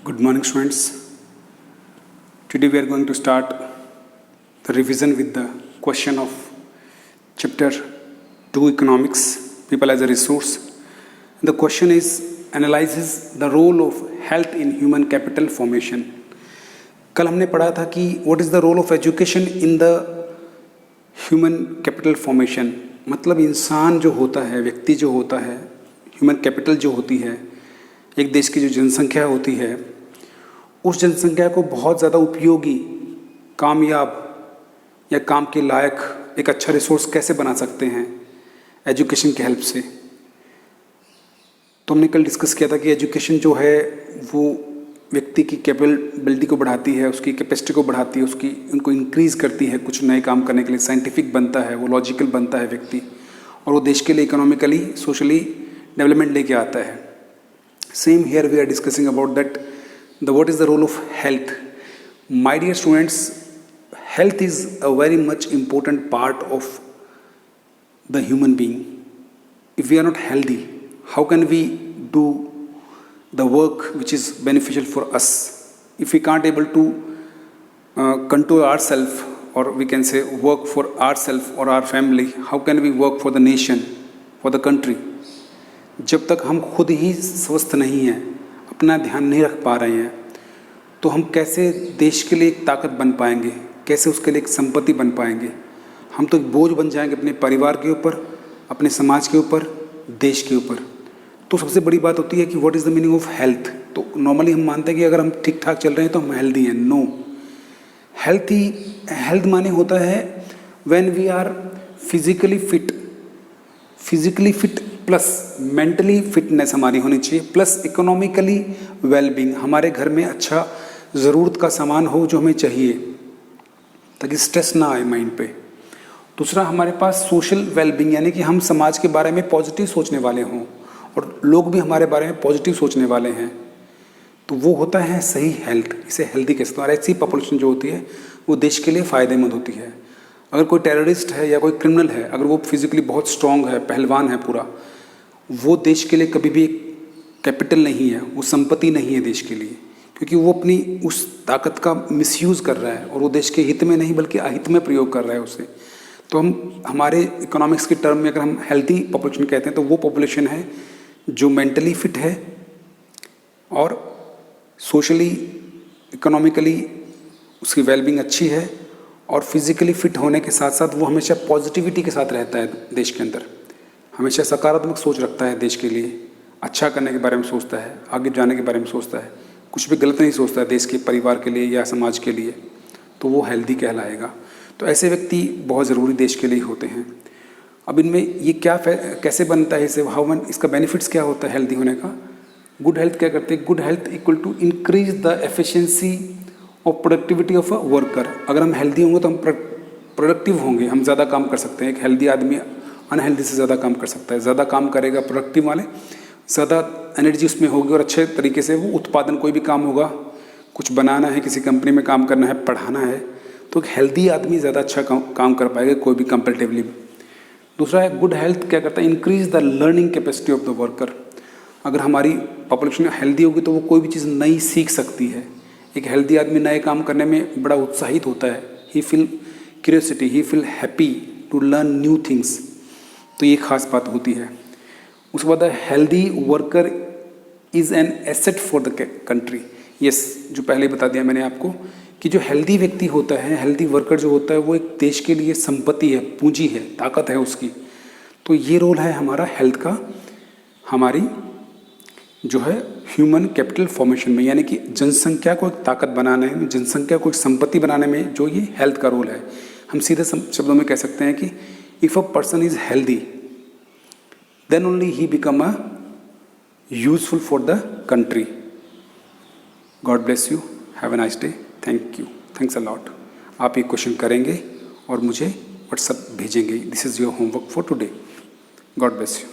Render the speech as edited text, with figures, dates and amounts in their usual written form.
Good morning, students. Today we are going to start the revision with the question of chapter 2 Economics, People as a Resource. The question is analyzes the role of health in human capital formation. कल हमने पढ़ा था कि what is the role of education in the human capital formation. मतलब इंसान जो होता है, व्यक्ति जो होता है, ह्यूमन कैपिटल जो होती है, एक देश की जो जनसंख्या होती है, उस जनसंख्या को बहुत ज़्यादा उपयोगी, कामयाब या काम के लायक एक अच्छा रिसोर्स कैसे बना सकते हैं एजुकेशन की हेल्प से. तो हमने कल डिस्कस किया था कि एजुकेशन जो है वो व्यक्ति की कैपेबिलिटी को बढ़ाती है, उसकी कैपेसिटी को बढ़ाती है, उनको इंक्रीज़ करती है कुछ नए काम करने के लिए. साइंटिफिक बनता है, वो लॉजिकल बनता है व्यक्ति, और वो देश के लिए इकोनॉमिकली सोशली डेवलपमेंट लेके आता है. Same here we are discussing about that what is the role of health. My dear students, health is a very much important part of the human being. If we are not healthy, how can we do the work which is beneficial for us? If we can't able to control ourselves, or we can say work for ourselves or our family, how can we work for the nation, for the country? जब तक हम खुद ही स्वस्थ नहीं हैं, अपना ध्यान नहीं रख पा रहे हैं, तो हम कैसे देश के लिए एक ताकत बन पाएंगे, कैसे उसके लिए एक संपत्ति बन पाएंगे. हम तो एक बोझ बन जाएंगे अपने परिवार के ऊपर, अपने समाज के ऊपर, देश के ऊपर. तो सबसे बड़ी बात होती है कि what is the meaning of health. तो नॉर्मली हम मानते हैं कि अगर हम ठीक ठाक चल रहे हैं तो हम हेल्दी हैं. नो, हेल्थ माने होता है when we are physically fit plus mentally fitness हमारी होनी चाहिए, प्लस इकोनॉमिकली वेलबींग. हमारे घर में अच्छा ज़रूरत का सामान हो जो हमें चाहिए, ताकि स्ट्रेस ना आए माइंड पे. दूसरा, हमारे पास सोशल वेलबींग, यानी कि हम समाज के बारे में पॉजिटिव सोचने वाले हों और लोग भी हमारे बारे में पॉजिटिव सोचने वाले हैं. तो वो होता है सही हेल्थ. इसे हेल्दी कह सकते हैं. और ऐसी पॉपुलेशन जो होती है वो देश के लिए फ़ायदेमंद होती है. अगर कोई टेररिस्ट है या कोई क्रिमिनल है, अगर वो फिजिकली बहुत स्ट्रांग है, पहलवान है पूरा, वो देश के लिए कभी भी एक कैपिटल नहीं है, वो संपत्ति नहीं है देश के लिए, क्योंकि वो अपनी उस ताकत का मिसयूज़ कर रहा है और वो देश के हित में नहीं बल्कि अहित में प्रयोग कर रहा है उसे. तो हम हमारे इकोनॉमिक्स के टर्म में अगर हम हेल्दी पॉपुलेशन कहते हैं तो वो पॉपुलेशन है जो मेंटली फिट है और सोशली इकोनॉमिकली उसकी वेलबींग अच्छी है, और फिजिकली फिट होने के साथ साथ वो हमेशा पॉजिटिविटी के साथ रहता है देश के अंदर, हमेशा सकारात्मक सोच रखता है, देश के लिए अच्छा करने के बारे में सोचता है, आगे जाने के बारे में सोचता है, कुछ भी गलत नहीं सोचता है देश के परिवार के लिए या समाज के लिए. तो वो हेल्दी कहलाएगा. तो ऐसे व्यक्ति बहुत ज़रूरी देश के लिए होते हैं. अब इनमें ये कैसे बनता है, इसे इसका बेनिफिट्स क्या होता है हेल्दी होने का. गुड हेल्थ क्या करते हैं? Good health equal to increase the efficiency और प्रोडक्टिविटी ऑफ अ वर्कर. अगर हम हेल्दी होंगे तो हम प्रोडक्टिव होंगे, हम ज़्यादा काम कर सकते हैं. एक हेल्दी आदमी अनहेल्दी से ज़्यादा काम कर सकता है. ज़्यादा काम करेगा प्रोडक्टिव वाले, ज़्यादा एनर्जी उसमें होगी और अच्छे तरीके से वो उत्पादन, कोई भी काम होगा, कुछ बनाना है, किसी कंपनी में काम करना है, पढ़ाना है, तो एक हेल्दी आदमी ज़्यादा अच्छा काम कर पाएगा कोई भी कंपैरेटिवली. दूसरा है गुड हेल्थ क्या करता है? Increase the learning capacity of the worker. अगर हमारी पॉपुलेशन हेल्दी होगी तो वो कोई भी चीज़ नई सीख सकती है. एक हेल्दी आदमी नए काम करने में बड़ा उत्साहित होता है. He feel curiosity, he feel happy to learn new things. तो ये खास बात होती है. उसके बाद healthy worker is an asset for the country. Yes, जो पहले बता दिया मैंने आपको कि जो हेल्दी व्यक्ति होता है, हेल्दी वर्कर जो होता है, वो एक देश के लिए संपत्ति है, पूंजी है, ताकत है उसकी. तो ये रोल है हमारा हेल्थ का, हमारी जो है ह्यूमन कैपिटल फॉर्मेशन में, यानी कि जनसंख्या को एक ताकत बनाने में, जनसंख्या को एक संपत्ति बनाने में जो ये हेल्थ का रोल है. हम सीधे शब्दों में कह सकते हैं कि if a person is healthy then only ही become a useful for the country. God bless you, have a nice day. Thank you, thanks a lot. आप ये क्वेश्चन करेंगे और मुझे व्हाट्सएप भेजेंगे. This is your homework for today. God bless you.